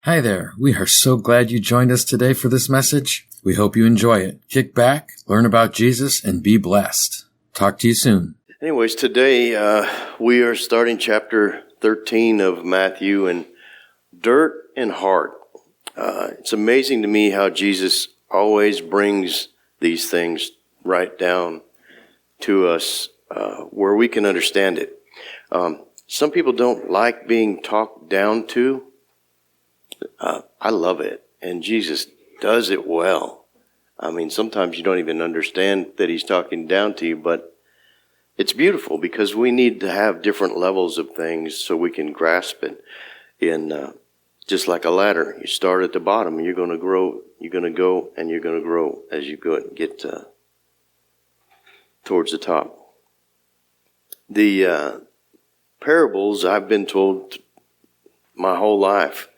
Hi there. We are so glad you joined us today for this message. We hope you enjoy it. Kick back, learn about Jesus, and be blessed. Talk to you soon. Anyways, today we are starting chapter 13 of Matthew, and dirt and heart. It's amazing to me how Jesus always brings these things right down to us where we can understand it. Some people don't like being talked down to. I love it, and Jesus does it well. I mean, sometimes you don't even understand that he's talking down to you, but it's beautiful because we need to have different levels of things so we can grasp it. In just like a ladder, you start at the bottom, and you're going to grow. You're going to go, and you're going to grow as you go and get towards the top. The parables I've been told my whole life.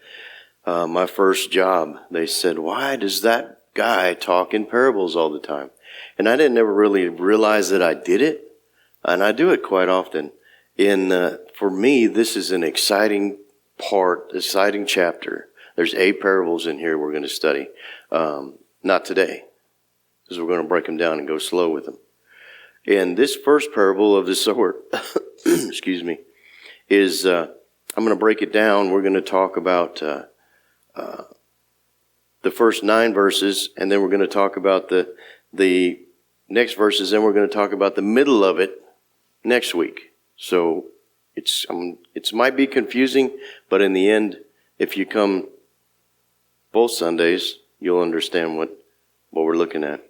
My first job, they said, "Why does that guy talk in parables all the time?" And I didn't ever really realize that I did it, and I do it quite often. For me, this is an exciting chapter. There's 8 parables in here we're going to study. Not today, because we're going to break them down and go slow with them. And this first parable of the sower, excuse me, is I'm going to break it down. We're going to talk about the first 9 verses, and then we're going to talk about the next verses, and we're going to talk about the middle of it next week. So it might be confusing, but in the end, if you come both Sundays, you'll understand what we're looking at.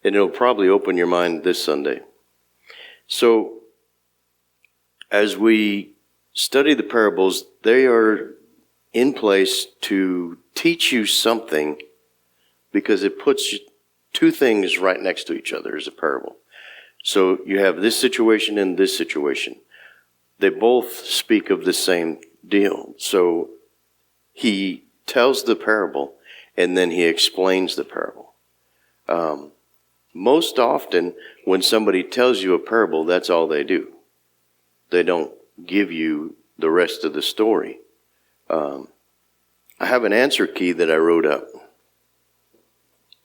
And it'll probably open your mind this Sunday. So as we study the parables, they are in place to teach you something, because it puts 2 things right next to each other as a parable. So you have this situation and this situation. They both speak of the same deal. So he tells the parable and then he explains the parable. Most often when somebody tells you a parable, that's all they do. They don't give you the rest of the story. I have an answer key that I wrote up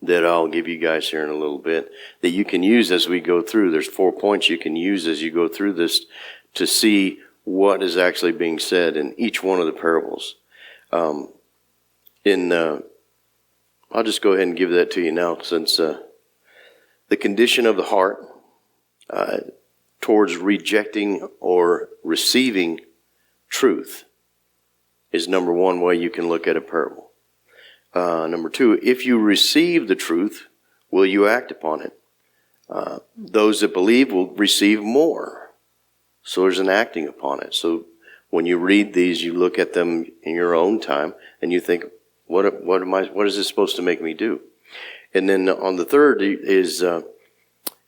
that I'll give you guys here in a little bit that you can use as we go through. There's 4 points you can use as you go through this to see what is actually being said in each one of the parables. I'll just go ahead and give that to you now, since the condition of the heart towards rejecting or receiving truth is number 1 way you can look at a parable. Number 2, if you receive the truth, will you act upon it? Those that believe will receive more. So there's an acting upon it. So when you read these, you look at them in your own time and you think, what is this supposed to make me do? And then on the third is,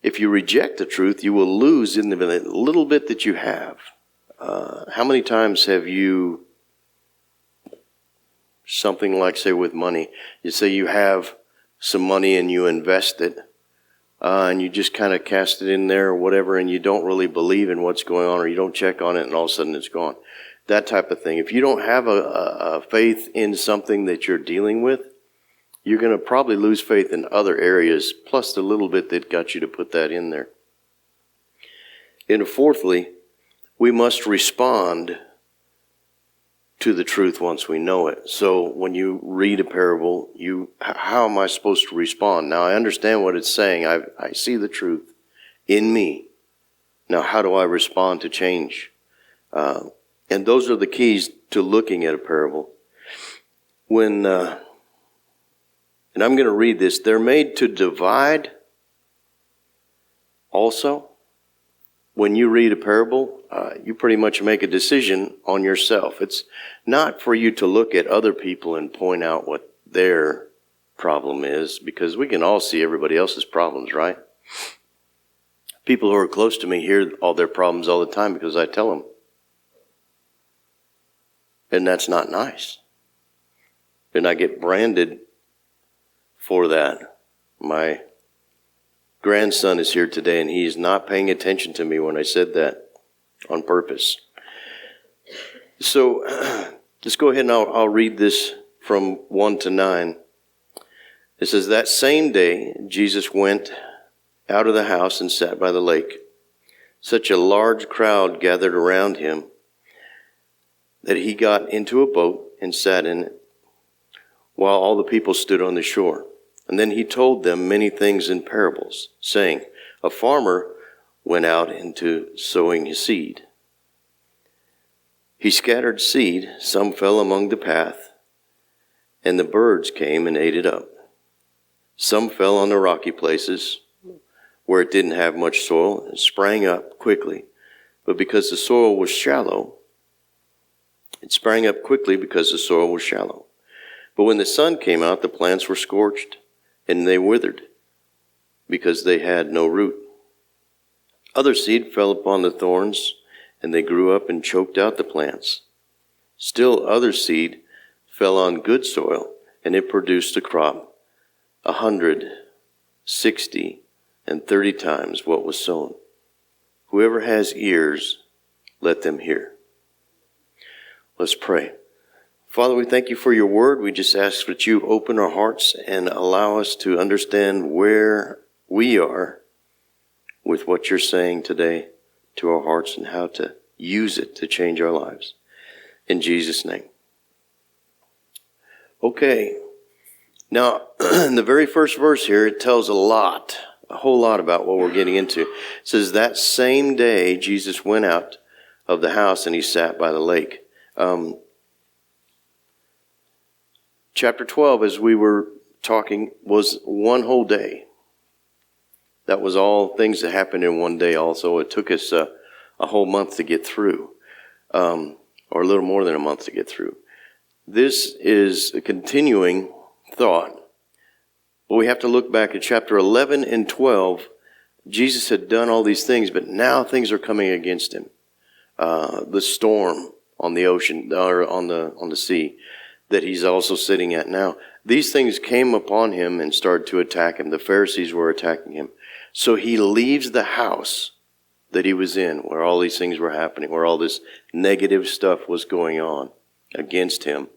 if you reject the truth, you will lose in the little bit that you have. How many times have you, something like, say, with money, you say you have some money and you invest it, and you just kind of cast it in there or whatever, and you don't really believe in what's going on, or you don't check on it, and all of a sudden it's gone. That type of thing. If you don't have a faith in something that you're dealing with, you're going to probably lose faith in other areas, plus the little bit that got you to put that in there. And fourthly, we must respond to the truth once we know it. So when you read a parable, how am I supposed to respond? Now I understand what it's saying. I see the truth in me. Now how do I respond to change? And those are the keys to looking at a parable. And I'm going to read this. They're made to divide also. When you read a parable, you pretty much make a decision on yourself. It's not for you to look at other people and point out what their problem is, because we can all see everybody else's problems, right? People who are close to me hear all their problems all the time because I tell them. And that's not nice. And I get branded for that. My grandson is here today, and he's not paying attention to me when I said that on purpose. So Let's go ahead and I'll read this from 1 to 9. It says, that same day Jesus went out of the house and sat by the lake. Such a large crowd gathered around him that he got into a boat and sat in it, while all the people stood on the shore. And then he told them many things in parables, saying, a farmer went out into sowing his seed. He scattered seed, some fell among the path, and the birds came and ate it up. Some fell on the rocky places, where it didn't have much soil, and sprang up quickly. But because the soil was shallow, it sprang up quickly because the soil was shallow. But when the sun came out, the plants were scorched, and they withered, because they had no root. Other seed fell upon the thorns, and they grew up and choked out the plants. Still other seed fell on good soil, and it produced a crop, 100, 60, and 30 times what was sown. Whoever has ears, let them hear. Let's pray. Father, we thank you for your word. We just ask that you open our hearts and allow us to understand where we are with what you're saying today to our hearts and how to use it to change our lives. In Jesus' name. Okay. Now, in the very first verse here, it tells a whole lot about what we're getting into. It says, that same day, Jesus went out of the house and he sat by the lake. Chapter 12, as we were talking, was one whole day. That was all things that happened in one day also. It took us a whole month to get through, or a little more than a month to get through. This is a continuing thought. But we have to look back at chapter 11 and 12. Jesus had done all these things, but now things are coming against him. The storm on the ocean, or on the sea, that he's also sitting at now. These things came upon him and started to attack him. The Pharisees were attacking him. So he leaves the house that he was in, where all these things were happening, where all this negative stuff was going on against him.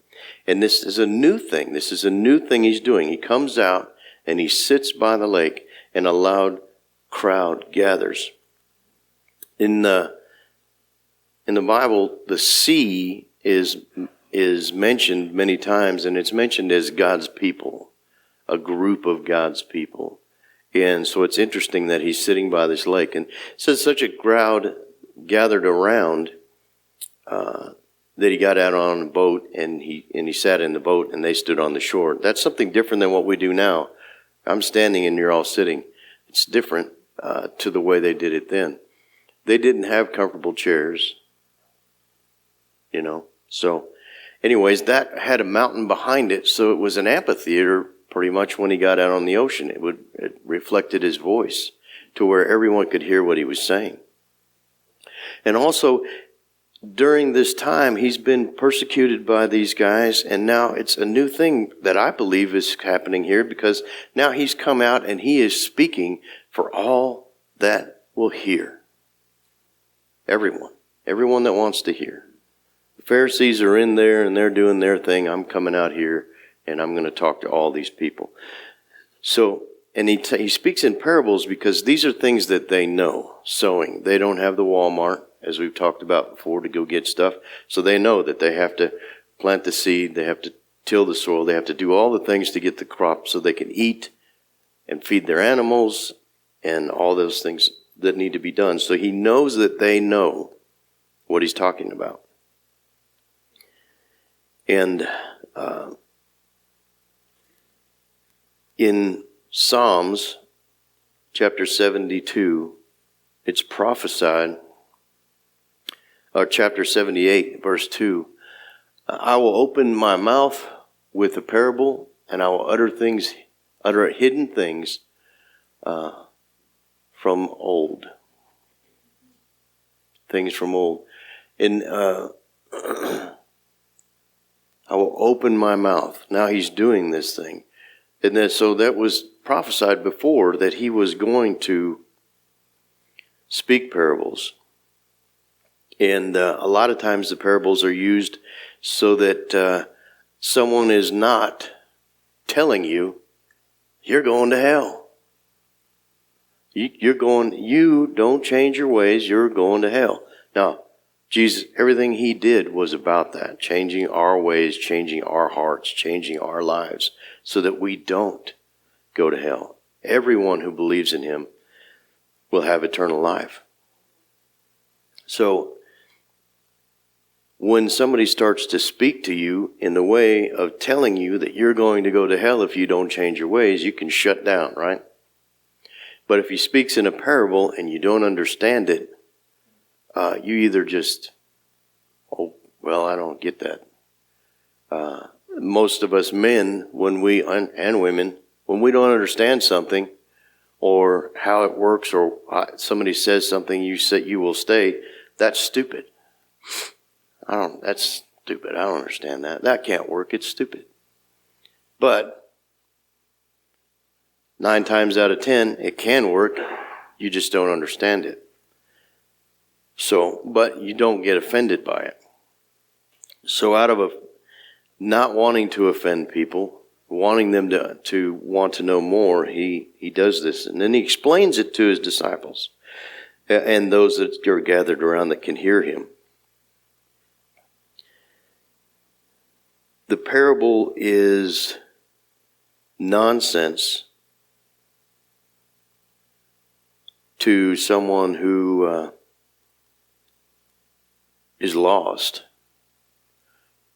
And this is a new thing. This is a new thing he's doing. He comes out and he sits by the lake, and a loud crowd gathers. In the Bible, the sea is mentioned many times, and it's mentioned as God's people, a group of God's people. And so it's interesting that he's sitting by this lake. And it says such a crowd gathered around that he got out on a boat, and he sat in the boat, and they stood on the shore. That's something different than what we do now. I'm standing and you're all sitting. It's different to the way they did it then. They didn't have comfortable chairs, So anyways, that had a mountain behind it, so it was an amphitheater pretty much when he got out on the ocean. It reflected his voice to where everyone could hear what he was saying. And also, during this time, he's been persecuted by these guys, and now it's a new thing that I believe is happening here, because now he's come out and he is speaking for all that will hear. Everyone that wants to hear. The Pharisees are in there and they're doing their thing. I'm coming out here and I'm going to talk to all these people. So, and he speaks in parables because these are things that they know. Sowing. They don't have the Walmart, as we've talked about before, to go get stuff. So they know that they have to plant the seed. They have to till the soil. They have to do all the things to get the crop so they can eat and feed their animals and all those things that need to be done. So he knows that they know what he's talking about. And in Psalms chapter 72, it's prophesied, or chapter 78, verse 2, I will open my mouth with a parable, and I will utter hidden things from old. Things from old. And I will open my mouth. Now he's doing this thing. And then, so that was prophesied before, that he was going to speak parables. And a lot of times the parables are used so that someone is not telling you, you're going to hell. You don't change your ways, you're going to hell. Now, Jesus, everything he did was about that, changing our ways, changing our hearts, changing our lives, so that we don't go to hell. Everyone who believes in him will have eternal life. So, when somebody starts to speak to you in the way of telling you that you're going to go to hell if you don't change your ways, you can shut down, right? But if he speaks in a parable and you don't understand it, you either just, oh, well, I don't get that. Most of us men, and women, when we don't understand something or how it works, or somebody says something, you say you will stay, that's stupid. That's stupid. I don't understand that. That can't work. It's stupid. But 9 times out of 10, it can work. You just don't understand it. So, but you don't get offended by it. So out of not wanting to offend people, wanting them to want to know more, he does this. And then he explains it to his disciples and those that are gathered around that can hear him. The parable is nonsense to someone who is lost,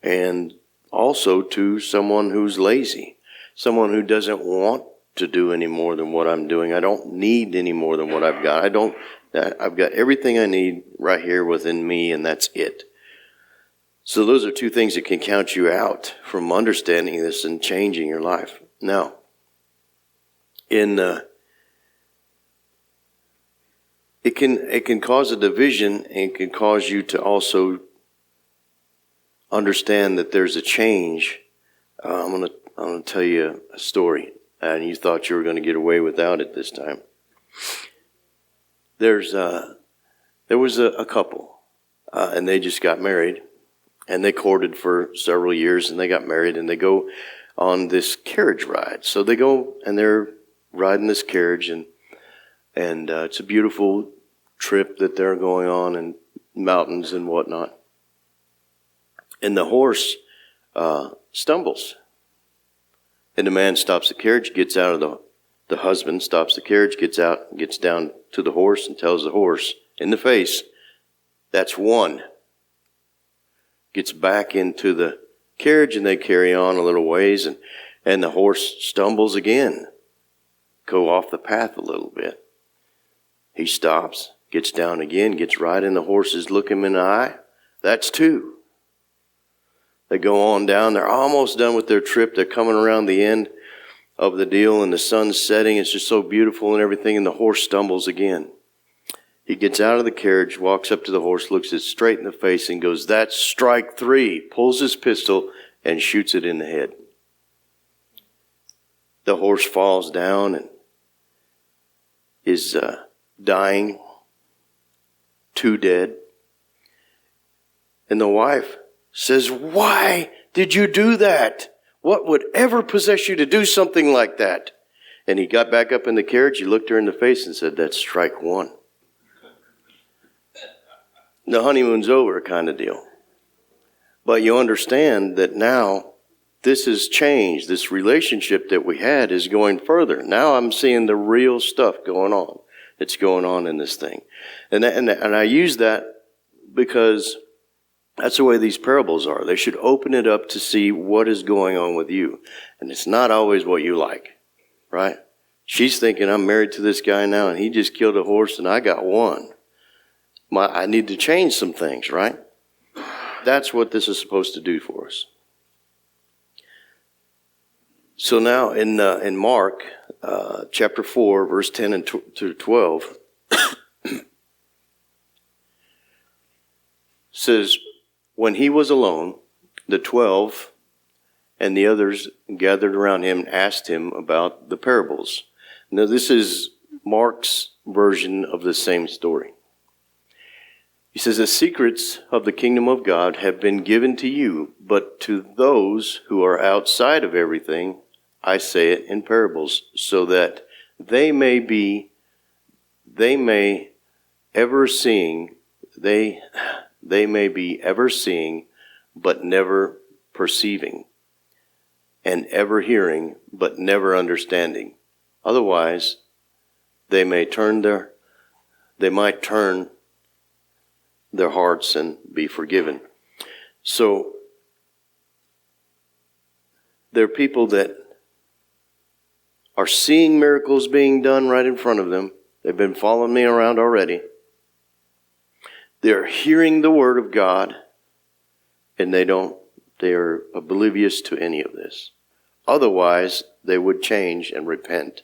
and also to someone who's lazy, someone who doesn't want to do any more than what I'm doing. I don't need any more than what I've got. I've got everything I need right here within me, and that's it. So those are 2 things that can count you out from understanding this and changing your life. Now, it can cause a division, and it can cause you to also understand that there's a change. I'm gonna tell you a story, and you thought you were going to get away without it this time. There was a couple, and they just got married. And they courted for several years, and they got married, and they go on this carriage ride. So they go, and they're riding this carriage, and it's a beautiful trip that they're going on, and mountains and whatnot. And the horse stumbles. And the man stops the carriage, gets out of the husband stops the carriage, gets out, gets down to the horse, and tells the horse in the face, "That's one." Gets back into the carriage, and they carry on a little ways, and the horse stumbles again, go off the path a little bit. He stops, gets down again, gets right in the horse's, look him in the eye. "That's 2. They go on down. They're almost done with their trip. They're coming around the end of the deal, and the sun's setting. It's just so beautiful and everything, and the horse stumbles again. He gets out of the carriage, walks up to the horse, looks it straight in the face, and goes, "That's strike 3, pulls his pistol and shoots it in the head. The horse falls down and is dying, 2 dead. And the wife says, "Why did you do that? What would ever possess you to do something like that?" And he got back up in the carriage, he looked her in the face and said, "That's strike 1. The honeymoon's over kind of deal. But you understand that now this has changed. This relationship that we had is going further. Now I'm seeing the real stuff going on. It's going on in this thing. And I use that because that's the way these parables are. They should open it up to see what is going on with you. And it's not always what you like, right? She's thinking, "I'm married to this guy now, and he just killed a horse, and I got 1. I need to change some things, right?" That's what this is supposed to do for us. So now in Mark chapter 4, verse 10 and to 12, says, "When he was alone, the 12 and the others gathered around him and asked him about the parables." Now this is Mark's version of the same story. He says, the secrets of the kingdom of God have been given to you, but to those who are outside of everything, I say it in parables, so that they may ever seeing, they may be ever seeing, but never perceiving, and ever hearing, but never understanding. Otherwise, they might turn their hearts and be forgiven. So, there are people that are seeing miracles being done right in front of them. They've been following me around already. They're hearing the word of God, and they are oblivious to any of this. Otherwise, they would change and repent.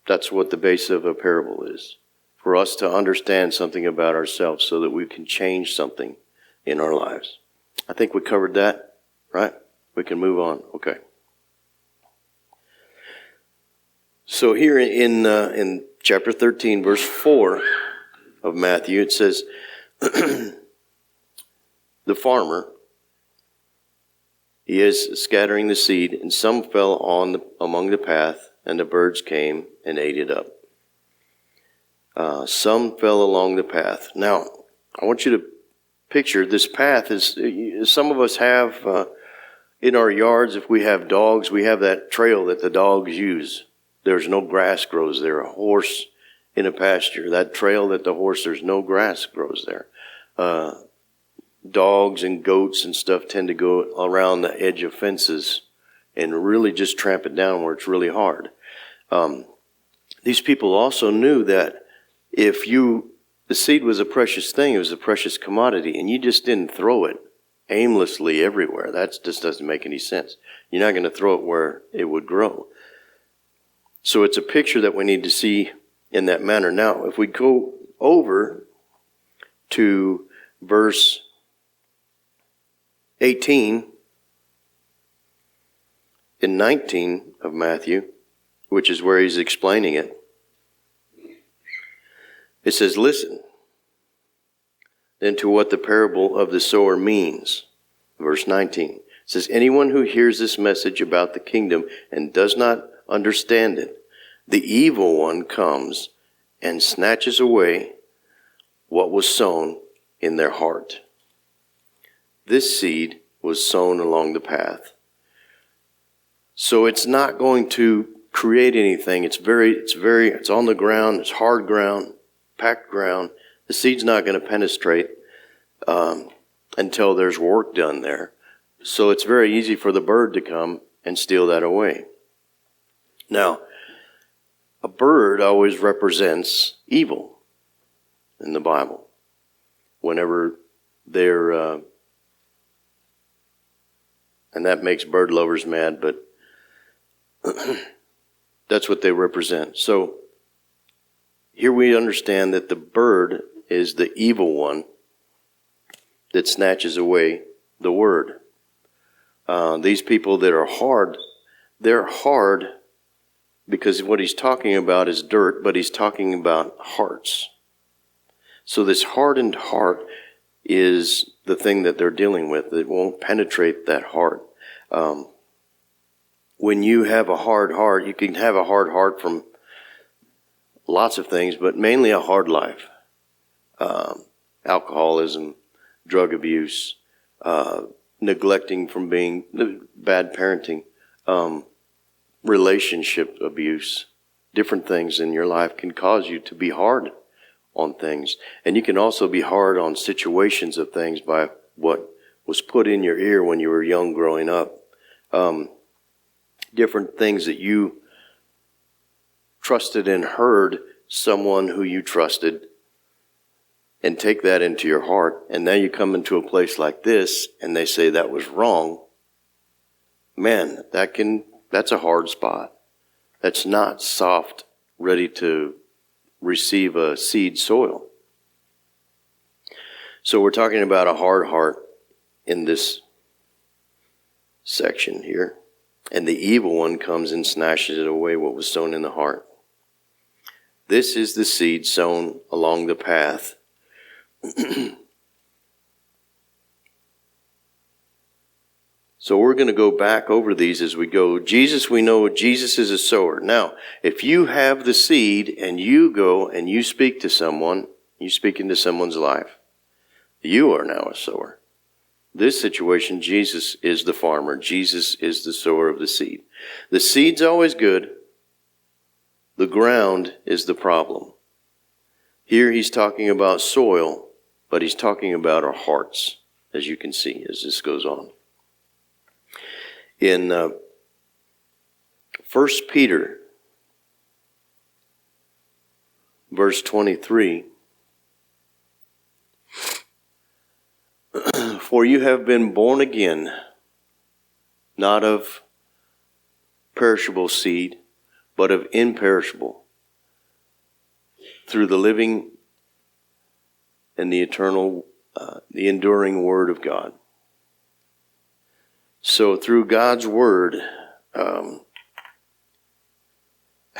That's what the base of a parable is. For us to understand something about ourselves so that we can change something in our lives. I think we covered that, right? We can move on. Okay. So here in chapter 13, verse 4 of Matthew, it says, the farmer, he is scattering the seed, and some fell among the path, and the birds came and ate it up. Some fell along the path. Now, I want you to picture this path is, some of us have in our yards, if we have dogs, we have that trail that the dogs use. There's no grass grows there. A horse in a pasture, that trail that the horse, there's no grass grows there. Dogs and goats and stuff tend to go around the edge of fences and really just tramp it down where it's really hard. These people also knew that the seed was a precious thing, it was a precious commodity, and you just didn't throw it aimlessly everywhere. That just doesn't make any sense. You're not going to throw it where it would grow. So it's a picture that we need to see in that manner. Now, if we go over to verse 18 and 19 of Matthew, which is where he's explaining it, it says, listen then to what the parable of the sower means. Verse 19. It says, anyone who hears this message about the kingdom and does not understand it, the evil one comes and snatches away what was sown in their heart. This seed was sown along the path. So it's not going to create anything. It's on the ground, it's hard ground, packed ground. The seed's not going to penetrate until there's work done there. So it's very easy for the bird to come and steal that away. Now, a bird always represents evil in the Bible. Whenever they're, and that makes bird lovers mad, but that's what they represent. So here we understand that the bird is the evil one that snatches away the word. These people that are hard, they're hard because what he's talking about is dirt, but he's talking about hearts. So this hardened heart is the thing that they're dealing with. It won't penetrate that heart. When you have a hard heart, you can have a hard heart from lots of things, but mainly a hard life. Alcoholism, drug abuse, neglecting from being bad parenting, relationship abuse, different things in your life can cause you to be hard on things. And you can also be hard on situations of things by what was put in your ear when you were young growing up. Different things that you trusted and heard someone who you trusted and take that into your heart. And now you come into a place like this and they say that was wrong. Man, that's a hard spot. That's not soft, ready to receive a seed soil. So we're talking about a hard heart in this section here. And the evil one comes and snatches it away, what was sown in the heart. This is the seed sown along the path, So we're going to go back over these as we go. Jesus, we know Jesus is a sower. Now, if you have the seed and you go and you speak to someone, you speak into someone's life, you are now a sower. This situation, Jesus is the farmer. Jesus is the sower of the seed. The seed's always good. The ground is the problem. Here he's talking about soil, but he's talking about our hearts, as you can see as this goes on. In 1 Peter, verse 23, for you have been born again, not of perishable seed, but of imperishable, through the living and the eternal, the enduring Word of God. So through God's Word, how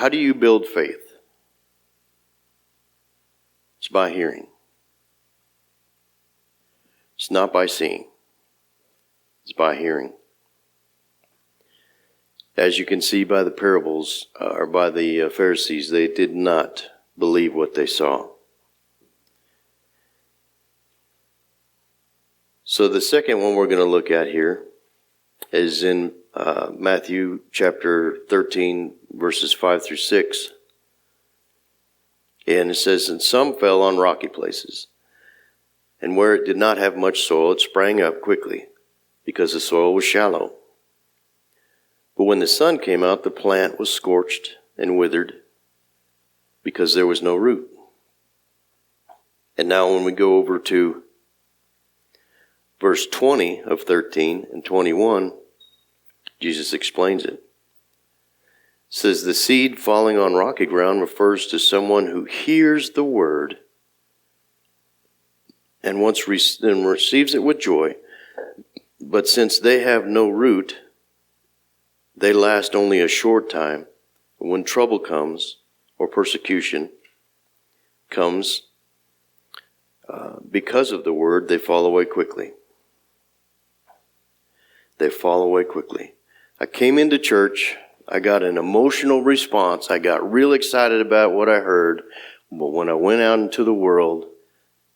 do you build faith? It's by hearing. It's not by seeing. It's by hearing. As you can see by the parables, or by the Pharisees, they did not believe what they saw. So the second one we're going to look at here is in Matthew chapter 13, verses 5 through 6. And it says, and some fell on rocky places, and where it did not have much soil, it sprang up quickly, because the soil was shallow. But when the sun came out, the plant was scorched and withered, because there was no root. And now when we go over to verse 20 of 13 and 21, Jesus explains it. It says, the seed falling on rocky ground refers to someone who hears the word and once receives it with joy. But since they have no root, they last only a short time. When trouble comes or persecution comes because of the word, they fall away quickly. They fall away quickly. I came into church. I got an emotional response. I got real excited about what I heard. But when I went out into the world,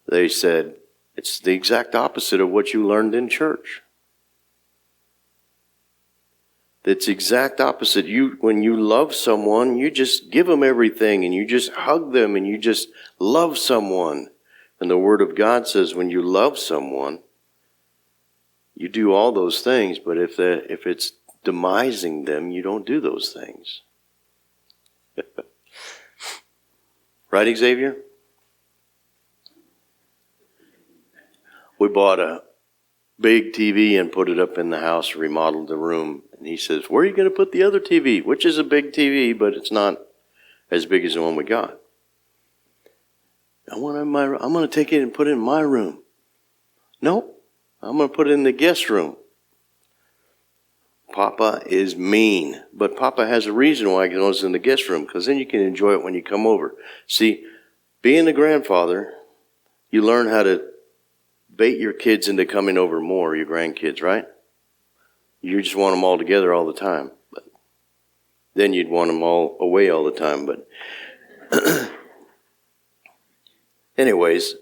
they said, it's the exact opposite of what you learned in church. It's the exact opposite. When you love someone, you just give them everything and you just hug them and you just love someone. And the Word of God says when you love someone, you do all those things, but if it's demising them, you don't do those things. Right, Xavier? We bought a big TV and put it up in the house, remodeled the room. And he says, where are you going to put the other TV? Which is a big TV, but it's not as big as the one we got. I'm going to take it and put it in my room. Nope, I'm going to put it in the guest room. Papa is mean, but Papa has a reason why he goes in the guest room, because then you can enjoy it when you come over. See, being a grandfather, you learn how to bait your kids into coming over more, your grandkids, right? You just want them all together all the time. But then you'd want them all away all the time. But anyways,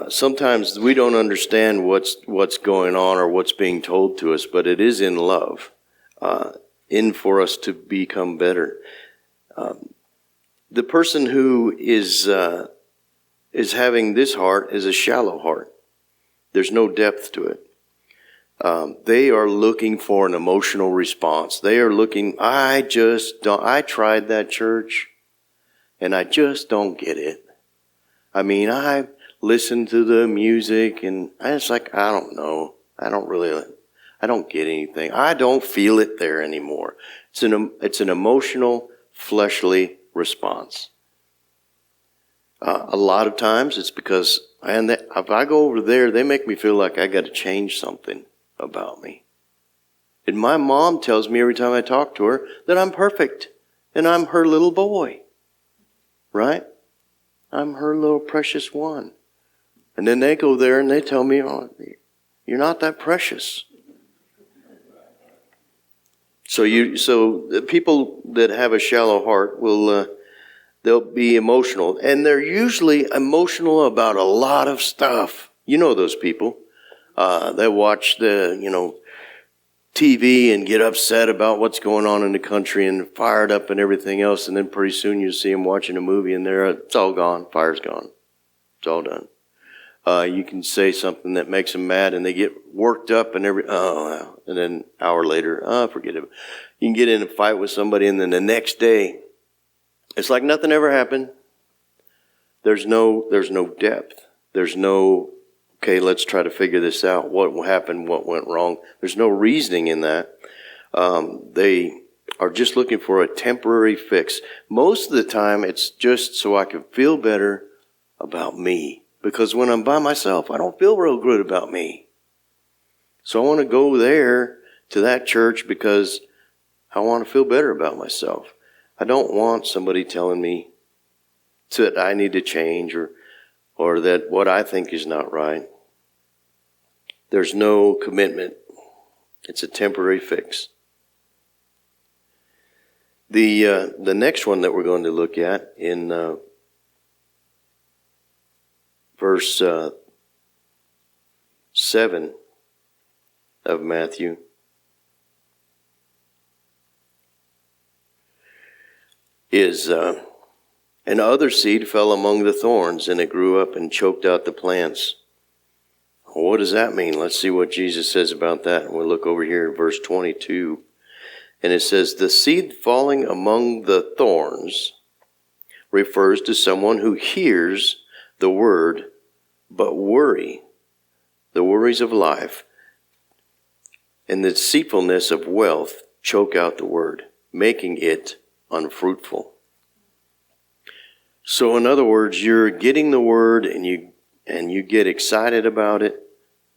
sometimes we don't understand what's going on or what's being told to us, but it is in love, in for us to become better. The person who is having this heart is a shallow heart. There's no depth to it. They are looking for an emotional response. They are looking, I tried that church and I just don't get it. I mean, I listened to the music and it's like, I don't know. I don't get anything. I don't feel it there anymore. It's an emotional, fleshly response. A lot of times it's because if I go over there, they make me feel like I got to change something about me. And my mom tells me every time I talk to her that I'm perfect and I'm her little boy. Right? I'm her little precious one. And then they go there and they tell me, oh, you're not that precious. So the people that have a shallow heart will, they'll be emotional. And they're usually emotional about a lot of stuff. You know those people. They watch the, TV and get upset about what's going on in the country and fired up and everything else. And then pretty soon you see them watching a movie and it's all gone. Fire's gone. It's all done. You can say something that makes them mad and they get worked up and and then an hour later, forget it. You can get in a fight with somebody and then the next day, it's like nothing ever happened. There's no depth. There's no, okay, let's try to figure this out. What happened? What went wrong? There's no reasoning in that. They are just looking for a temporary fix. Most of the time, it's just so I can feel better about me. Because when I'm by myself, I don't feel real good about me. So I want to go there to that church because I want to feel better about myself. I don't want somebody telling me that I need to change or that what I think is not right. There's no commitment. It's a temporary fix. The next one that we're going to look at in verse 7 of Matthew is and other seed fell among the thorns, and it grew up and choked out the plants. Well, what does that mean? Let's see what Jesus says about that. And we'll look over here at verse 22. And it says, the seed falling among the thorns refers to someone who hears the word, but the worries of life, and the deceitfulness of wealth choke out the word, making it unfruitful. So in other words, you're getting the word and you get excited about it,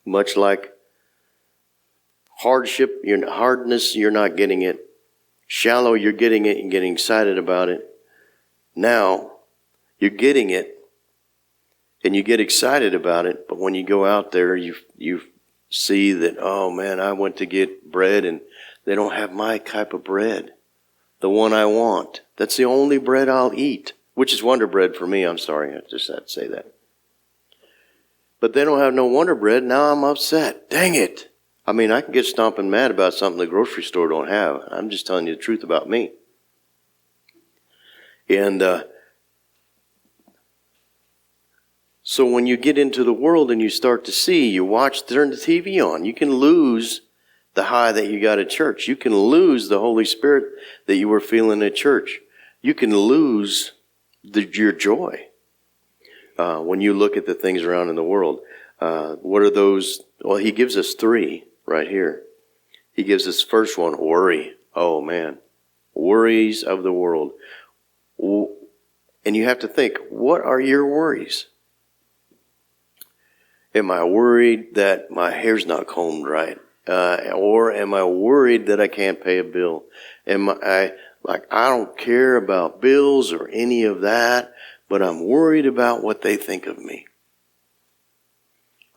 much like hardship, hardness, you're not getting it. Shallow, you're getting it and getting excited about it. Now, you're getting it and you get excited about it, but when you go out there, you see that, oh man, I went to get bread and they don't have my type of bread, the one I want. That's the only bread I'll eat, which is Wonder Bread for me. I'm sorry, I just had to say that. But they don't have no Wonder Bread. Now I'm upset. Dang it. I mean, I can get stomping mad about something the grocery store don't have. I'm just telling you the truth about me. And so when you get into the world and you start to see, you turn the TV on, you can lose the high that you got at church. You can lose the Holy Spirit that you were feeling at church. You can lose your joy when you look at the things around in the world. What are those? Well, he gives us three right here. He gives us first one, worry. Oh man, worries of the world. And you have to think, what are your worries? Am I worried that my hair's not combed right? Or am I worried that I can't pay a bill? I don't care about bills or any of that, but I'm worried about what they think of me.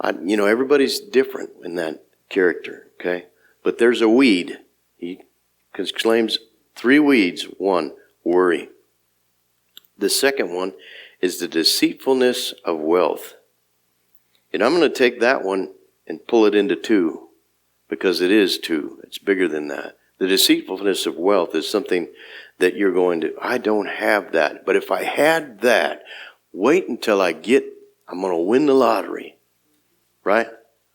Everybody's different in that character, okay? But there's a weed. He claims three weeds. One, worry. The second one is the deceitfulness of wealth. And I'm going to take that one and pull it into two, because it is two. It's bigger than that. The deceitfulness of wealth is something that you're going to, I don't have that. But if I had that, wait until I'm going to win the lottery. Right?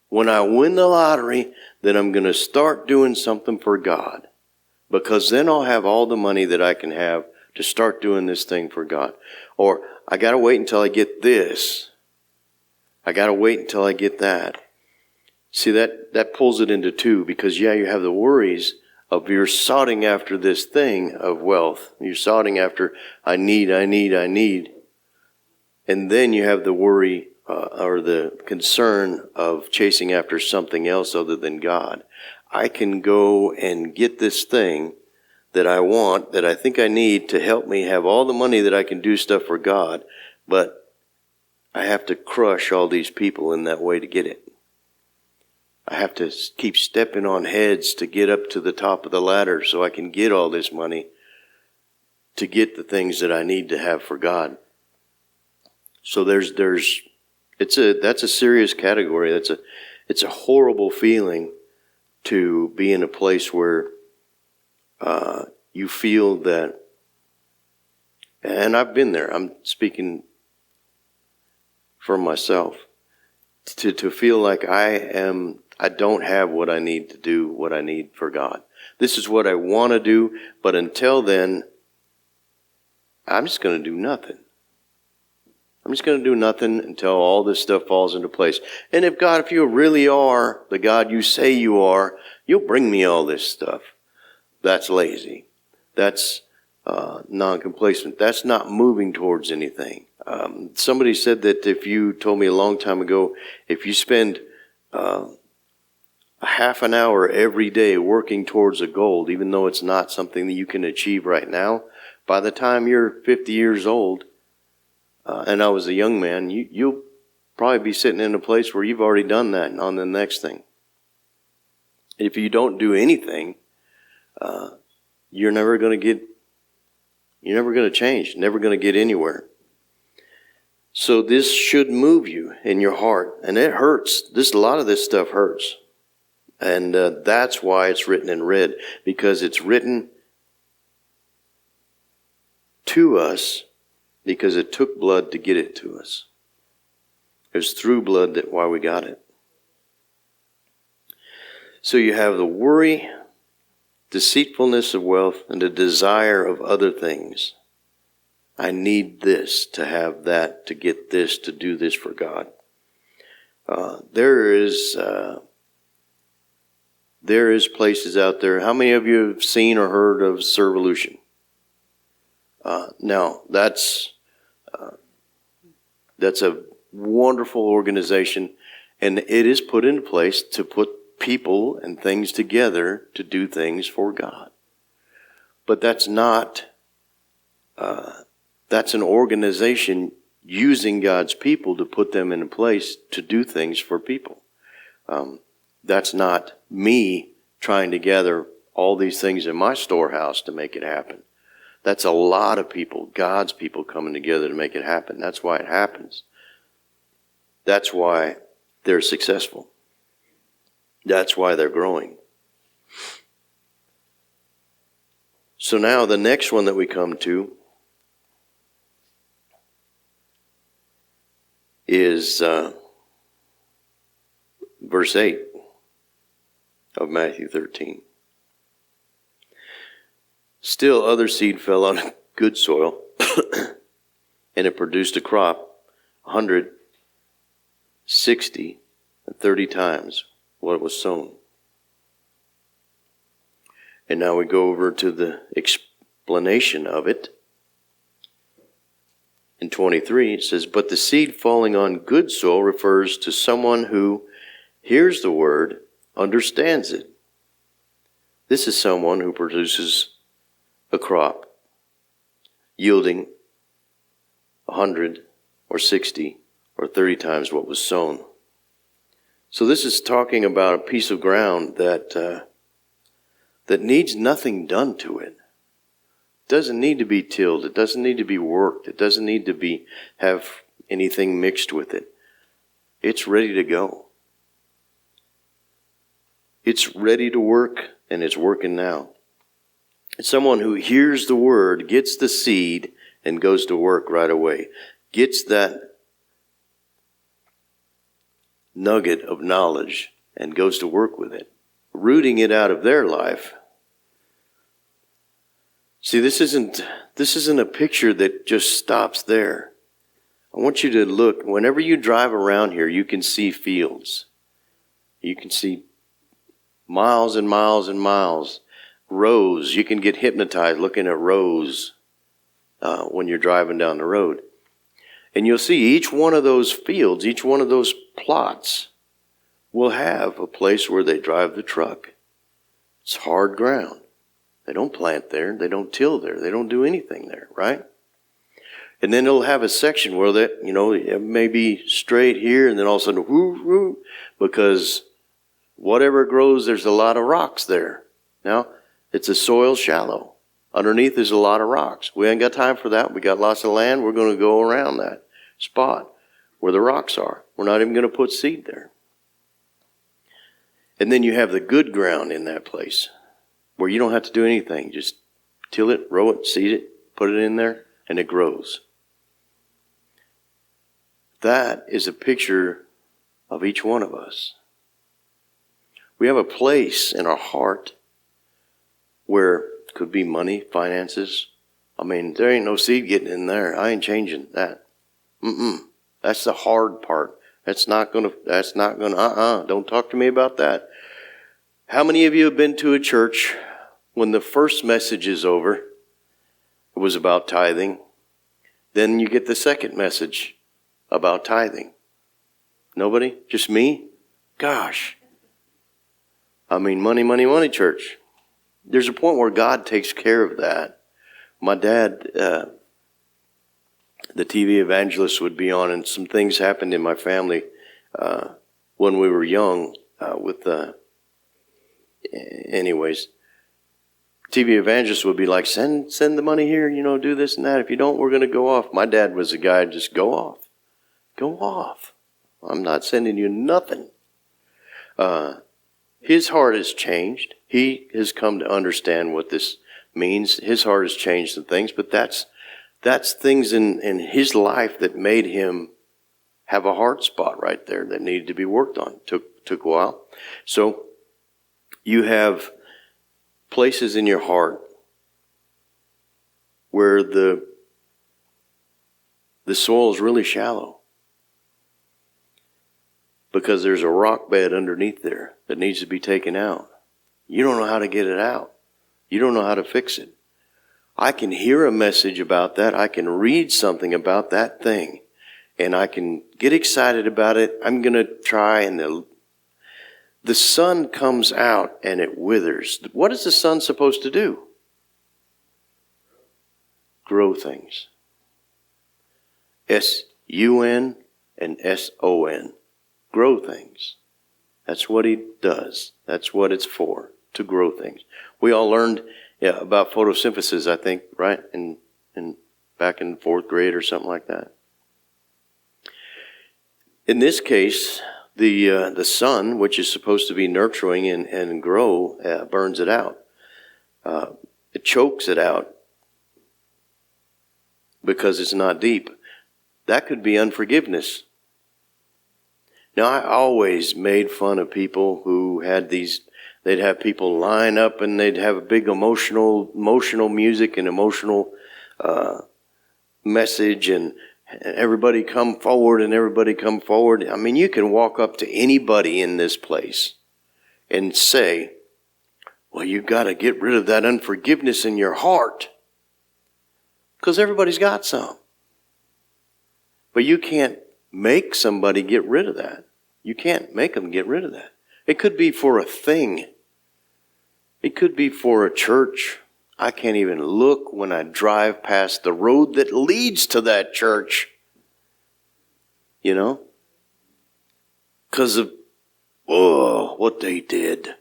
When I win the lottery, then I'm going to start doing something for God. Because then I'll have all the money that I can have to start doing this thing for God. Or I got to wait until I get this. I got to wait until I get that. See, that pulls it into two, because you have the worries of you're soughting after this thing of wealth. You're soughting after, I need. And then you have the worry or the concern of chasing after something else other than God. I can go and get this thing that I want, that I think I need to help me have all the money that I can do stuff for God, but I have to crush all these people in that way to get it. I have to keep stepping on heads to get up to the top of the ladder so I can get all this money to get the things that I need to have for God. So that's a serious category. It's a horrible feeling to be in a place where you feel that, and I've been there. I'm speaking for myself, to feel like I don't have what I need to do what I need for God. This is what I want to do, but until then, I'm just going to do nothing. I'm just going to do nothing until all this stuff falls into place. And if God, if you really are the God you say you are, you'll bring me all this stuff. That's lazy. That's non-complacent. That's not moving towards anything. Somebody said that if you told me a long time ago, if you spend a half an hour every day working towards a goal, even though it's not something that you can achieve right now, by the time you're 50 years old, and I was a young man, you'll probably be sitting in a place where you've already done that on the next thing. If you don't do anything, you're never going to change, never going to get anywhere. So this should move you in your heart, and it hurts. A lot of this stuff hurts. And that's why it's written in red, because it's written to us because it took blood to get it to us. It was through blood that why we got it. So you have the worry, deceitfulness of wealth, and the desire of other things. I need this to have that, to get this, to do this for God. There is places out there. How many of you have seen or heard of Servolution? Now, that's a wonderful organization, and it is put into place to put people and things together to do things for God. But that's not, that's an organization using God's people to put them in a place to do things for people. That's not me trying to gather all these things in my storehouse to make it happen. That's a lot of people, God's people, coming together to make it happen. That's why it happens. That's why they're successful. That's why they're growing. So now the next one that we come to is verse 8 of Matthew 13. Still other seed fell on good soil, and it produced a crop 100, 60, and 30 times what was sown. And now we go over to the explanation of it. In 23, it says, but the seed falling on good soil refers to someone who hears the word, understands it. This is someone who produces a crop yielding 100 or 60 or 30 times what was sown. So this is talking about a piece of ground that needs nothing done to it. It doesn't need to be tilled. It doesn't need to be worked. It doesn't need to have anything mixed with it. It's ready to go. It's ready to work, and it's working now. It's someone who hears the word, gets the seed, and goes to work right away. Gets that nugget of knowledge and goes to work with it, rooting it out of their life. See, this isn't a picture that just stops there. I want you to look. Whenever you drive around here, you can see fields. You can see miles and miles and miles. Rows. You can get hypnotized looking at rows when you're driving down the road. And you'll see each one of those fields, each one of those plots will have a place where they drive the truck. It's hard ground. They don't plant there. They don't till there. They don't do anything there, right? And then it'll have a section where that, it may be straight here, and then all of a sudden, whoo, whoo, because whatever grows, there's a lot of rocks there. Now, it's a soil shallow. Underneath is a lot of rocks. We ain't got time for that. We got lots of land. We're going to go around that spot where the rocks are. We're not even going to put seed there. And then you have the good ground in that place where you don't have to do anything. Just till it, row it, seed it, put it in there, and it grows. That is a picture of each one of us. We have a place in our heart where it could be money, finances. I mean, there ain't no seed getting in there. I ain't changing that. That's the hard part. Don't talk to me about that. How many of you have been to a church when the first message is over, it was about tithing, then you get the second message about tithing? Nobody? Just me? Gosh. I mean, money, money, money church. There's a point where God takes care of that. My dad, the TV evangelist, would be on, and some things happened in my family when we were young anyways. TV evangelist would be like, send the money here, do this and that. If you don't, we're going to go off. My dad was the guy, just go off. Go off. I'm not sending you nothing. His heart has changed. He has come to understand what this means. His heart has changed some things, but that's things in his life that made him have a hard spot right there that needed to be worked on. Took a while. So you have places in your heart where the soil is really shallow because there's a rock bed underneath there that needs to be taken out. You don't know how to get it out. You don't know how to fix it. I can hear a message about that. I can read something about that thing, and I can get excited about it. I'm going to try, and the sun comes out and it withers. What is the sun supposed to do? Grow things. S-U-N and S-O-N. Grow things. That's what he does. That's what it's for, to grow things. We all learned about photosynthesis, I think, right? In back in 4th grade or something like that. In this case, the sun, which is supposed to be nurturing and grow, burns it out. It chokes it out because it's not deep. That could be unforgiveness. Now, I always made fun of people who had they'd have people line up and they'd have a big emotional music and emotional message, and everybody come forward and everybody come forward. I mean, you can walk up to anybody in this place and say, well, you've got to get rid of that unforgiveness in your heart, because everybody's got some. But you can't make somebody get rid of that. You can't make them get rid of that. It could be for a thing. It could be for a church. I can't even look when I drive past the road that leads to that church. Because of, what they did.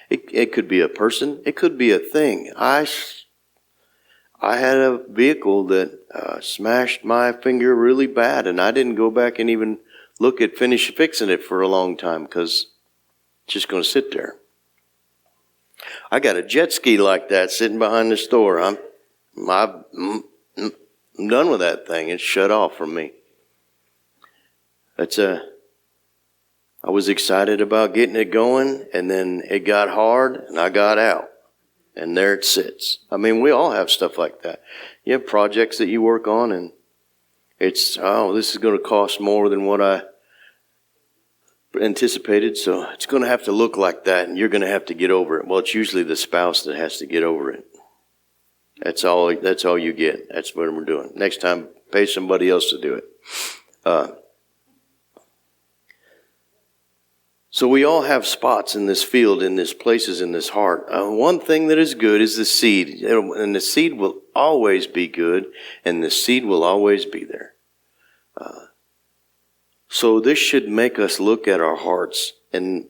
It could be a person. It could be a thing. I had a vehicle that smashed my finger really bad, and I didn't go back and even look at fixing it for a long time because it's just going to sit there. I got a jet ski like that sitting behind the store. I'm done with that thing. It's shut off from me. I was excited about getting it going, and then it got hard, and I got out. And there it sits. I mean, we all have stuff like that. You have projects that you work on, and it's, this is going to cost more than what I anticipated, so it's going to have to look like that, and you're going to have to get over it. Well, it's usually the spouse that has to get over it. That's all you get. That's what we're doing. Next time, pay somebody else to do it. So we all have spots in this field, in this places in this heart. One thing that is good is the seed. And the seed will always be good, and the seed will always be there. So this should make us look at our hearts and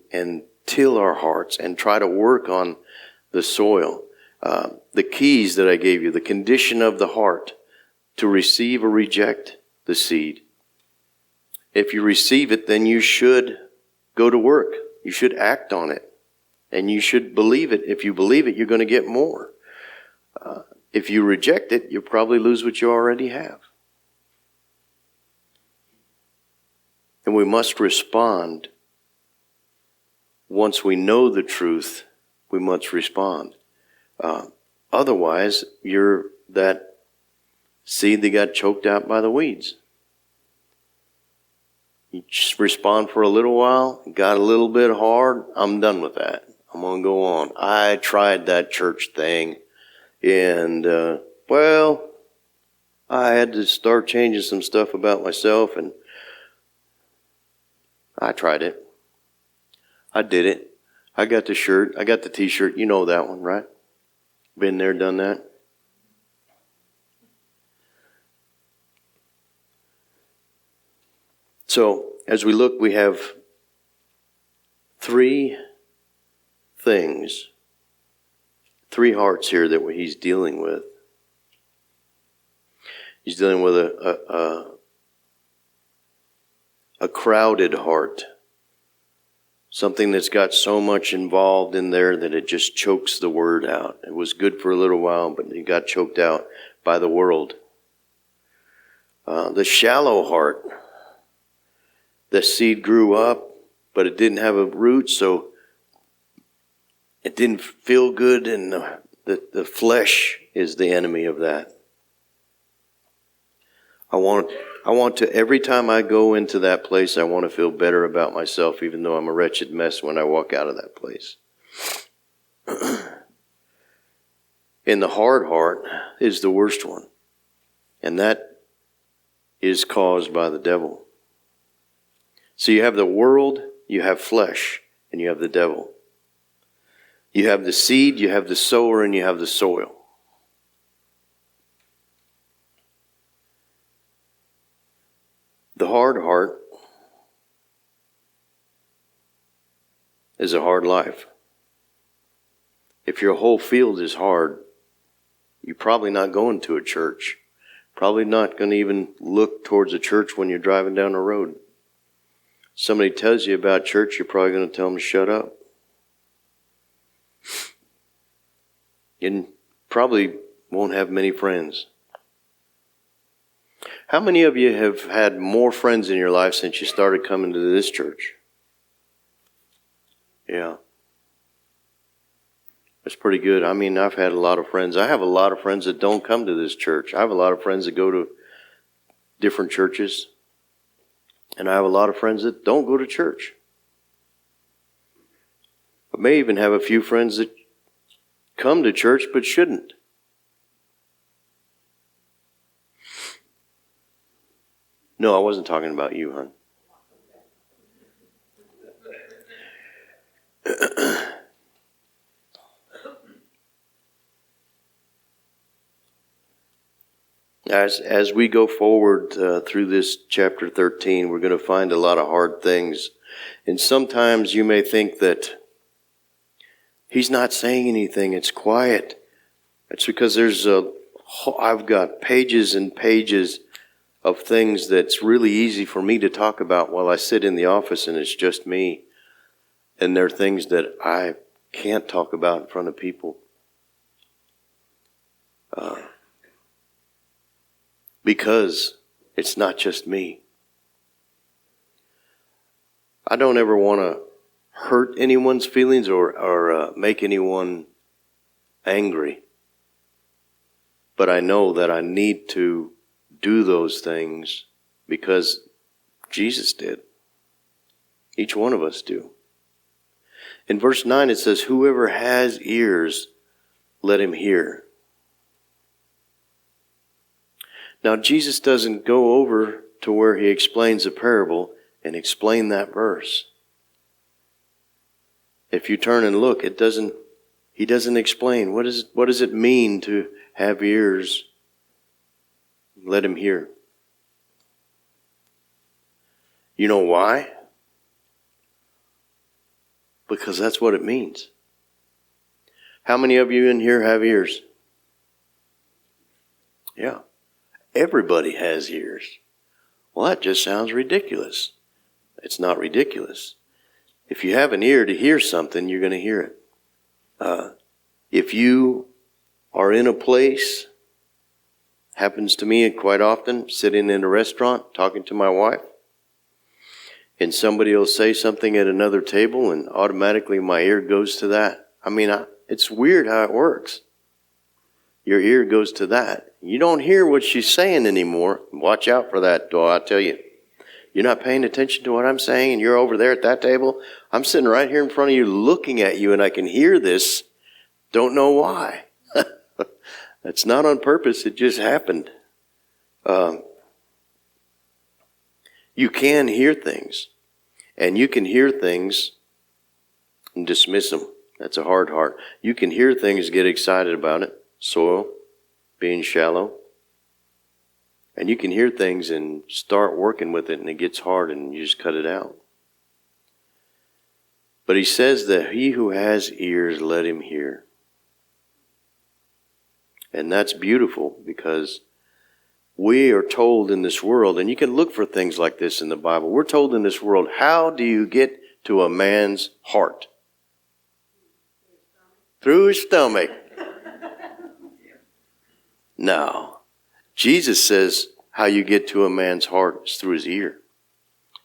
till our hearts and try to work on the soil. The keys that I gave you, the condition of the heart to receive or reject the seed. If you receive it, then you should go to work. You should act on it. And you should believe it. If you believe it, you're going to get more. If you reject it, you'll probably lose what you already have. And we must respond. Once we know the truth, we must respond. Otherwise, you're that seed that got choked out by the weeds. You just respond for a little while, got a little bit hard, I'm done with that. I'm going to go on. I tried that church thing, and, I had to start changing some stuff about myself, and I tried it. I did it. I got the shirt. I got the t-shirt. You know that one, right? Been there, done that. So, as we look, we have three things, three hearts here that he's dealing with. He's dealing with a crowded heart. Something that's got so much involved in there that it just chokes the word out. It was good for a little while, but it got choked out by the world. The shallow heart. The seed grew up, but it didn't have a root, so it didn't feel good, and the flesh is the enemy of that. I want to, every time I go into that place, I want to feel better about myself, even though I'm a wretched mess when I walk out of that place. And the hard heart is the worst one. And that is caused by the devil. So you have the world, you have flesh, and you have the devil. You have the seed, you have the sower, and you have the soil. The hard heart is a hard life. If your whole field is hard, you're probably not going to a church. Probably not going to even look towards a church when you're driving down the road. Somebody tells you about church, you're probably going to tell them to shut up. And probably won't have many friends. How many of you have had more friends in your life since you started coming to this church? Yeah. That's pretty good. I mean, I've had a lot of friends. I have a lot of friends that don't come to this church. I have a lot of friends that go to different churches. And I have a lot of friends that don't go to church. I may even have a few friends that come to church but shouldn't. No, I wasn't talking about you, hon. As we go forward through this chapter 13, we're going to find a lot of hard things. And sometimes you may think that he's not saying anything, it's quiet. It's because I've got pages and pages of things that's really easy for me to talk about while I sit in the office and it's just me. And there are things that I can't talk about in front of people. Because it's not just me. I don't ever want to hurt anyone's feelings or make anyone angry. But I know that I need to do those things because Jesus did. Each one of us do. In verse 9 it says, whoever has ears, let him hear. Now Jesus doesn't go over to where he explains a parable and explain that verse. If you turn and look, he doesn't explain. What does it mean to have ears? Let him hear. You know why? Because that's what it means. How many of you in here have ears? Yeah. Everybody has ears. Well, that just sounds ridiculous. It's not ridiculous. If you have an ear to hear something, you're going to hear it. If you are in a place, happens to me quite often, sitting in a restaurant talking to my wife, and somebody will say something at another table and automatically my ear goes to that. It's weird how it works. Your ear goes to that. You don't hear what she's saying anymore. Watch out for that, though, I tell you. You're not paying attention to what I'm saying, and you're over there at that table. I'm sitting right here in front of you looking at you, and I can hear this. Don't know why. That's not on purpose. It just happened. You can hear things, and you can hear things and dismiss them. That's a hard heart. You can hear things, get excited about it. Soil, being shallow. And you can hear things and start working with it, and it gets hard, and you just cut it out. But he says that he who has ears, let him hear. And that's beautiful, because we are told in this world, and you can look for things like this in the Bible, we're told in this world, how do you get to a man's heart? Through his stomach. No. Jesus says how you get to a man's heart is through his ear.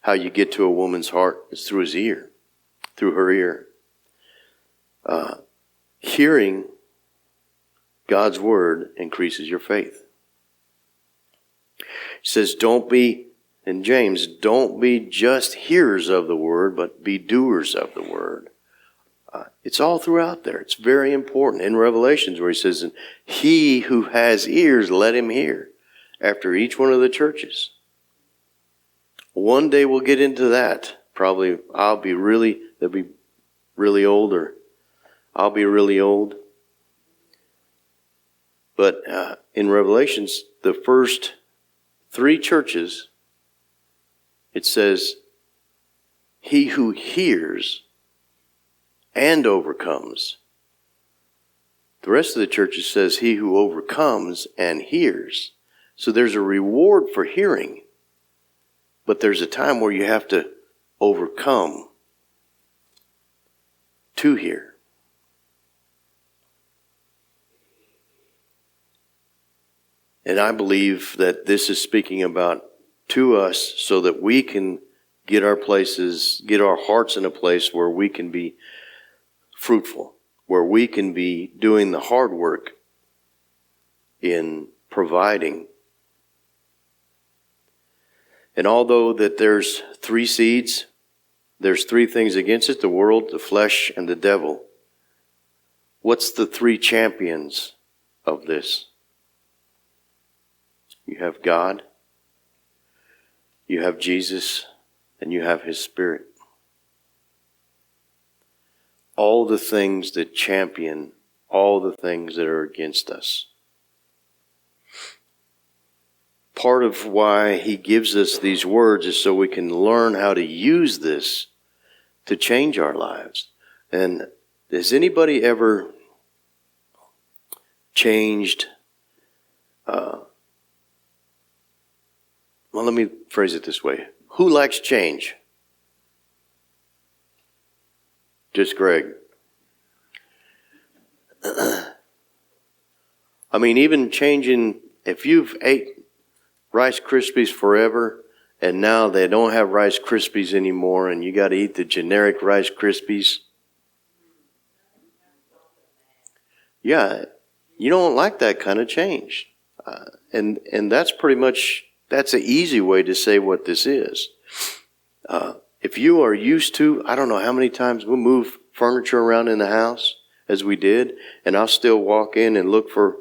How you get to a woman's heart is through his ear, through her ear. Hearing God's word increases your faith. He says, in James, don't be just hearers of the word, but be doers of the word. It's all throughout there. It's very important. In Revelations, where he says, he who has ears, let him hear. After each one of the churches. One day we'll get into that. Probably they'll be really old, or I'll be really old. But in Revelations, the first 3 churches, it says, he who hears and overcomes. The rest of the churches says he who overcomes and hears. So there's a reward for hearing, but there's a time where you have to overcome to hear. And I believe that this is speaking about to us so that we can get our hearts in a place where we can be fruitful, where we can be doing the hard work in providing. And although that there's 3 seeds, there's 3 things against it, the world, the flesh, and the devil. What's the 3 champions of this? You have God, you have Jesus, and you have his Spirit. All the things that champion all the things that are against us. Part of why he gives us these words is so we can learn how to use this to change our lives. And has anybody ever changed? Well, let me phrase it this way. Who likes change? Just Greg. Even changing, if you've ate Rice Krispies forever, and now they don't have Rice Krispies anymore, and you got to eat the generic Rice Krispies. Yeah, you don't like that kind of change. And that's pretty much, that's an easy way to say what this is. If you are used to, I don't know how many times we'll move furniture around in the house, as we did, and I'll still walk in and look for,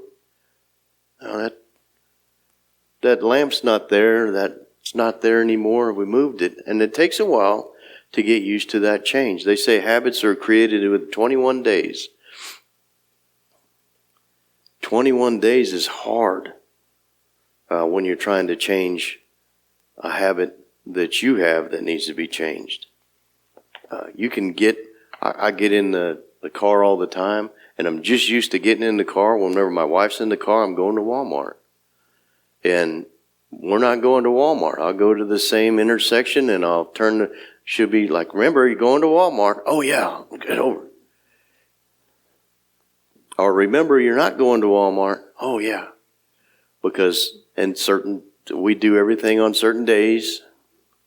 that lamp's not there, that's not there anymore, we moved it. And it takes a while to get used to that change. They say habits are created with 21 days. 21 days is hard when you're trying to change a habit that you have that needs to be changed. I get in the car all the time, and I'm just used to getting in the car. Whenever my wife's in the car, I'm going to Walmart. And we're not going to Walmart. I'll go to the same intersection, and I'll should be like, remember, you're going to Walmart. Oh, yeah, get over. Or remember, you're not going to Walmart. Oh, yeah. Because we do everything on certain days.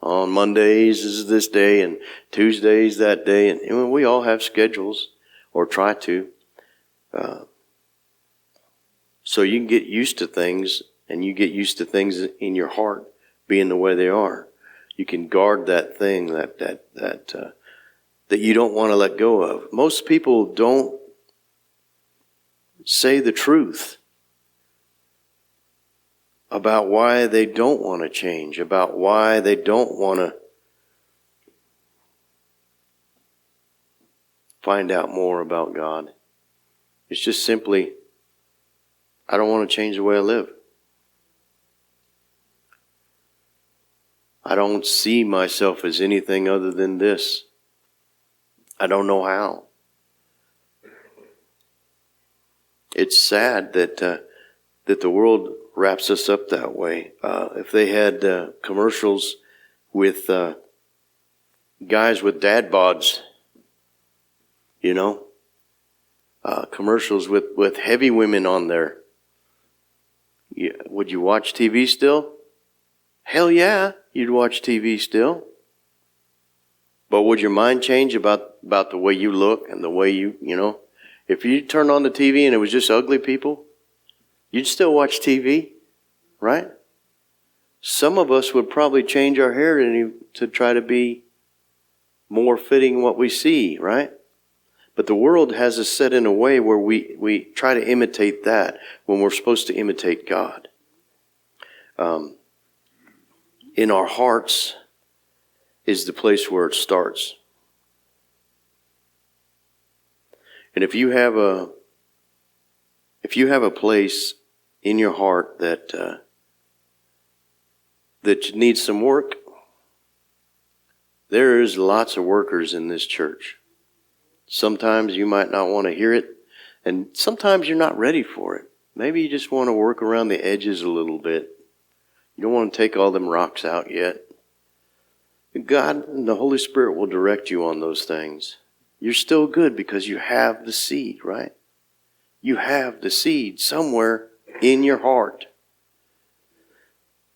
On Mondays is this day, and Tuesdays that day. And we all have schedules, or try to. So you can get used to things, and you get used to things in your heart being the way they are. You can guard that thing that you don't want to let go of. Most people don't say the truth about why they don't want to change, about why they don't want to find out more about God. It's just simply, I don't want to change the way I live. I don't see myself as anything other than this. I don't know how. It's sad that the world wraps us up that way. If they had commercials with guys with dad bods, commercials with heavy women on there, would you watch TV still? Hell yeah, you'd watch TV still. But would your mind change about the way you look and the way if you turned on the TV and it was just ugly people, you'd still watch TV, right? Some of us would probably change our hair to try to be more fitting what we see, right? But the world has us set in a way where we try to imitate that when we're supposed to imitate God. In our hearts is the place where it starts. And if you have a place in your heart that needs some work, there is lots of workers in this church. Sometimes you might not want to hear it, and sometimes you're not ready for it. Maybe you just want to work around the edges a little bit. You don't want to take all them rocks out yet. God and the Holy Spirit will direct you on those things. You're still good because you have the seed, right? You have the seed somewhere in your heart.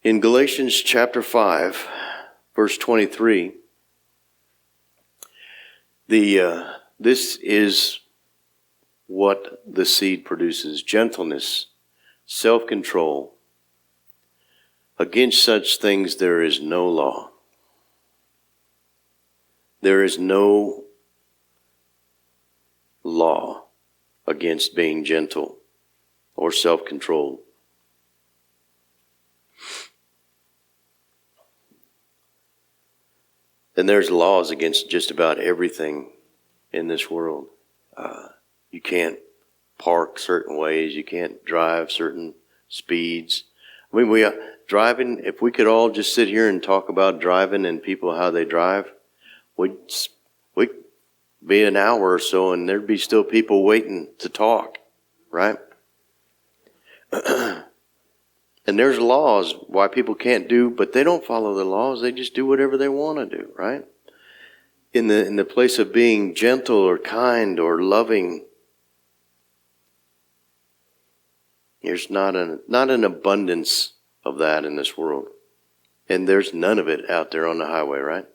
In Galatians chapter 5, verse 23, this is what the seed produces: gentleness, self-control. Against such things there is no law. There is no law against being gentle or self-controlled. And there's laws against just about everything in this world. You can't park certain ways. You can't drive certain speeds. I mean, driving, if we could all just sit here and talk about driving and people, how they drive, we'd be an hour or so and there'd be still people waiting to talk, right? And there's laws why people can't do, but they don't follow the laws. They just do whatever they want to do, right? In the place of being gentle or kind or loving, there's not an abundance of that in this world. And there's none of it out there on the highway, right?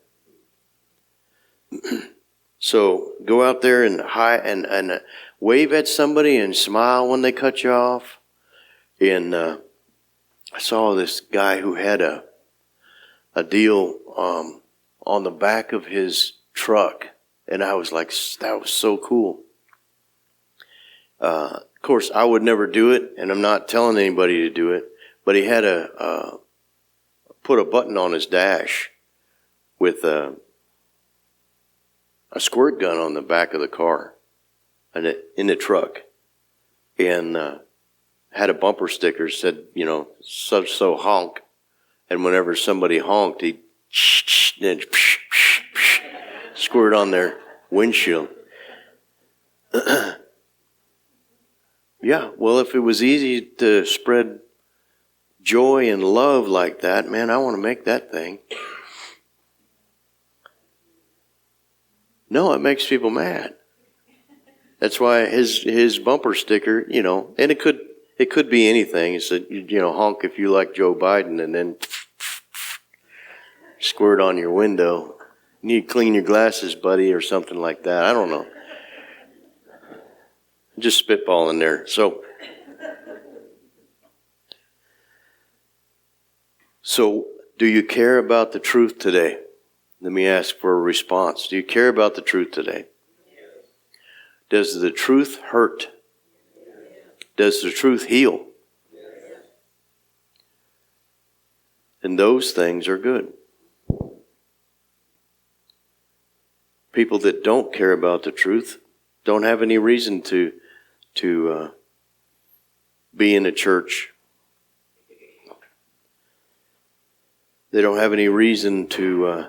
So go out there and wave at somebody and smile when they cut you off. And I saw this guy who had a deal on the back of his truck, and I was like, that was so cool. Of course, I would never do it, and I'm not telling anybody to do it, but he had put a button on his dash with a squirt gun on the back of the car and in the truck, and had a bumper sticker said, so honk. And whenever somebody honked, he'd then squirt on their windshield. Yeah, well, if it was easy to spread joy and love like that, man, I want to make that thing. No, it makes people mad. That's why his bumper sticker, and it could be anything. It said, honk if you like Joe Biden, and then squirt on your window. You need to clean your glasses, buddy, or something like that. I don't know. Just spitballing there. So do you care about the truth today? Let me ask for a response. Do you care about the truth today? Does the truth hurt? Does the truth heal? And those things are good. People that don't care about the truth don't have any reason to be in a church. They don't have any reason to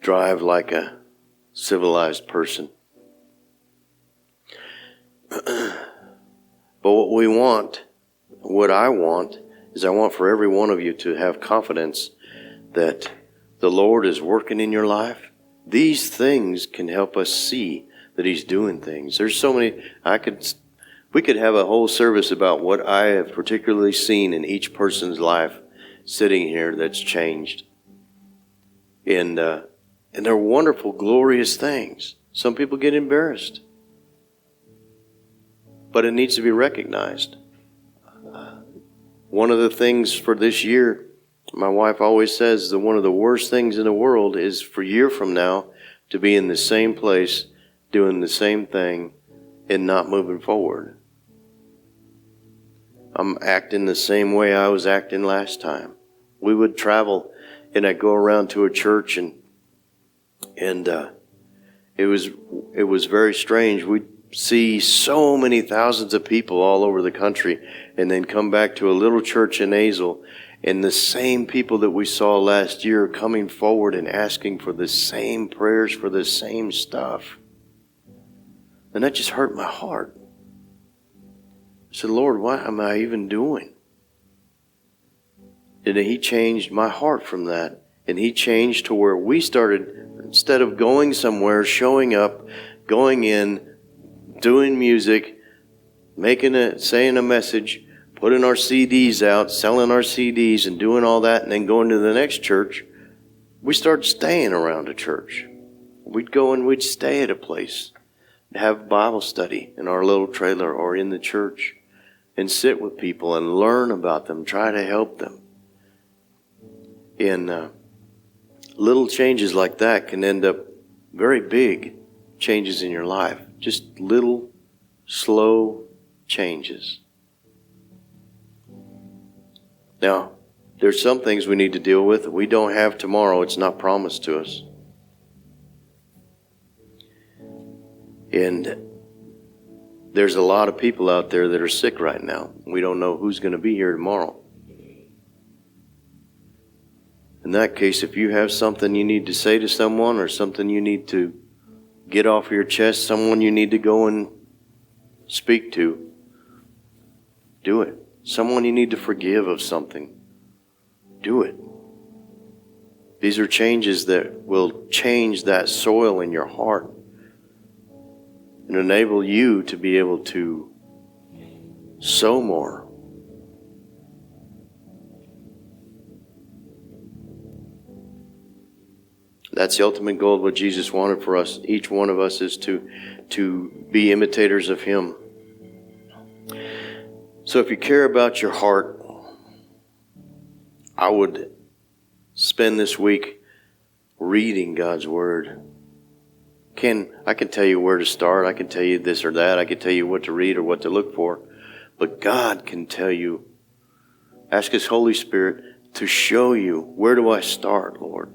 drive like a civilized person. But what I want for every one of you to have confidence that the Lord is working in your life. These things can help us see that He's doing things. There's so many, we could have a whole service about what I have particularly seen in each person's life sitting here that's changed. And they're wonderful, glorious things. Some people get embarrassed. But it needs to be recognized. One of the things for this year, my wife always says that one of the worst things in the world is for a year from now to be in the same place, doing the same thing, and not moving forward. I'm acting the same way I was acting last time. We would travel, and I'd go around to a church, and it was very strange. We'd see so many thousands of people all over the country, and then come back to a little church in Azle, and the same people that we saw last year coming forward and asking for the same prayers for the same stuff. And that just hurt my heart. I said, Lord, what am I even doing? And He changed my heart from that. And He changed to where we started, instead of going somewhere, showing up, going in, doing music, saying a message, putting our CDs out, selling our CDs and doing all that, and then going to the next church, we started staying around a church. We'd go and we'd stay at a place, have Bible study in our little trailer or in the church, and sit with people and learn about them, try to help them. And little changes like that can end up very big changes in your life. Just little, slow changes. Now, there's some things we need to deal with that we don't have tomorrow. It's not promised to us. And there's a lot of people out there that are sick right now. We don't know who's going to be here tomorrow. In that case, if you have something you need to say to someone or something you need to get off your chest, someone you need to go and speak to, do it. Someone you need to forgive of something, do it. These are changes that will change that soil in your heart and enable you to be able to sow more. That's the ultimate goal of what Jesus wanted for us. Each one of us is to be imitators of Him. So if you care about your heart, I would spend this week reading God's Word. I can tell you where to start. I can tell you this or that. I can tell you what to read or what to look for. But God can tell you. Ask His Holy Spirit to show you, where do I start, Lord?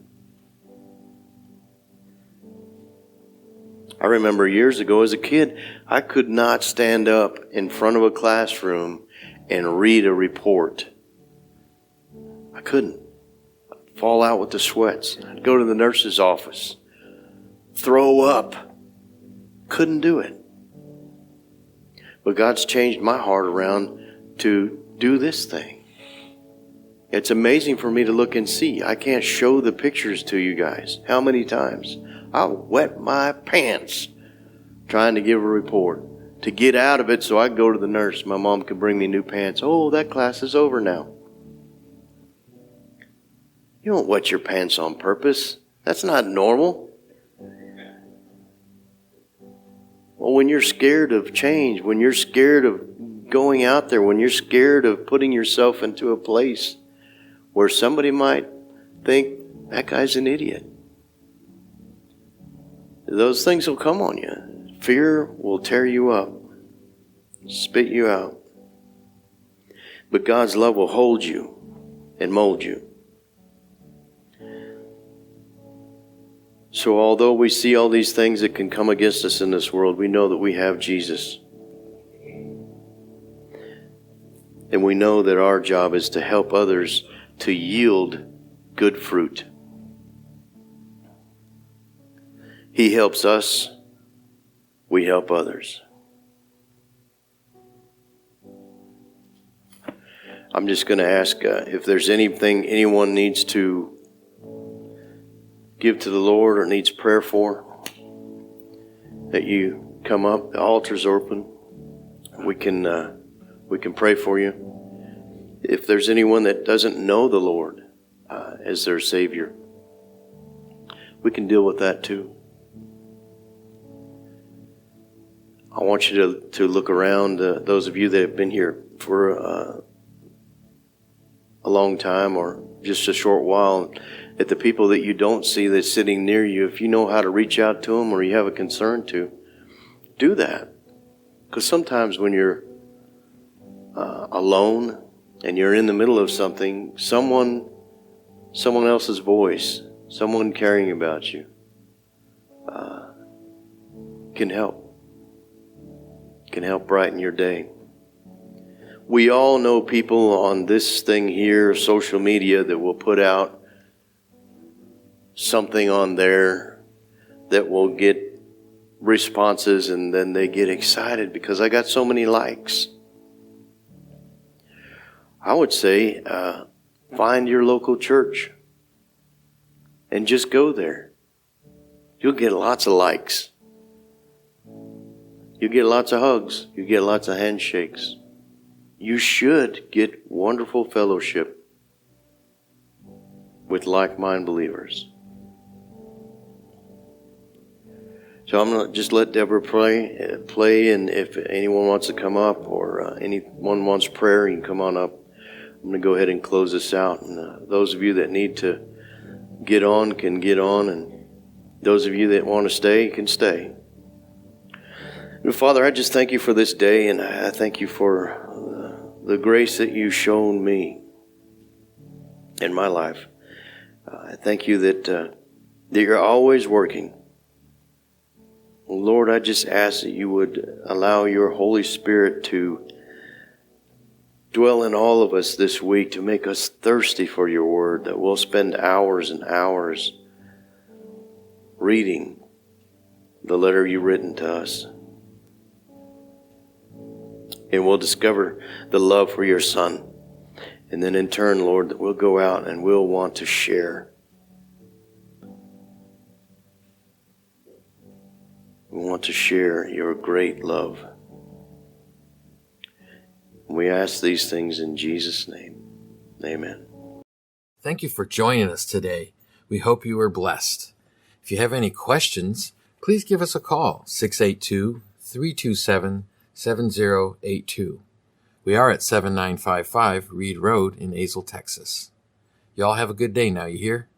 I remember years ago as a kid, I could not stand up in front of a classroom and read a report. I couldn't. I'd fall out with the sweats. I'd go to the nurse's office, throw up. Couldn't do it. But God's changed my heart around to do this thing. It's amazing for me to look and see. I can't show the pictures to you guys. How many times I'll wet my pants trying to give a report to get out of it so I could go to the nurse. My mom could bring me new pants. Oh, that class is over now. You don't wet your pants on purpose. That's not normal. Well, when you're scared of change, when you're scared of going out there, when you're scared of putting yourself into a place where somebody might think, that guy's an idiot, those things will come on you. Fear will tear you up, spit you out. But God's love will hold you and mold you. So although we see all these things that can come against us in this world, we know that we have Jesus. And we know that our job is to help others to yield good fruit. He helps us, we help others. I'm just going to ask if there's anything anyone needs to give to the Lord or needs prayer for, that you come up. The altar's open. We can pray for you. If there's anyone that doesn't know the Lord as their Savior, we can deal with that too. I want you to look around, those of you that have been here for a long time or just a short while, at the people that you don't see that's sitting near you. If you know how to reach out to them or you have a concern to, do that. Because sometimes when you're alone and you're in the middle of something, someone else's voice, someone caring about you, can help brighten your day. We all know people on this thing here, social media, that will put out something on there that will get responses, and then they get excited because I got so many likes. I would say find your local church and just go there. You'll get lots of likes. You get lots of hugs. You get lots of handshakes. You should get wonderful fellowship with like-minded believers. So I'm going to just let Deborah play, and if anyone wants to come up or anyone wants prayer, you can come on up. I'm going to go ahead and close this out. And those of you that need to get on can get on, and those of you that want to stay can stay. And Father, I just thank you for this day, and I thank you for the grace that you've shown me in my life. I thank you that you're always working. Lord, I just ask that you would allow your Holy Spirit to dwell in all of us this week, to make us thirsty for your word, that we'll spend hours and hours reading the letter you've written to us. And we'll discover the love for your Son. And then in turn, Lord, that we'll go out and we'll want to share. We want to share your great love. We ask these things in Jesus' name. Amen. Thank you for joining us today. We hope you were blessed. If you have any questions, please give us a call, 682-327-7082. We are at 7955 Reed Road in Azle, Texas. Y'all have a good day now, you hear?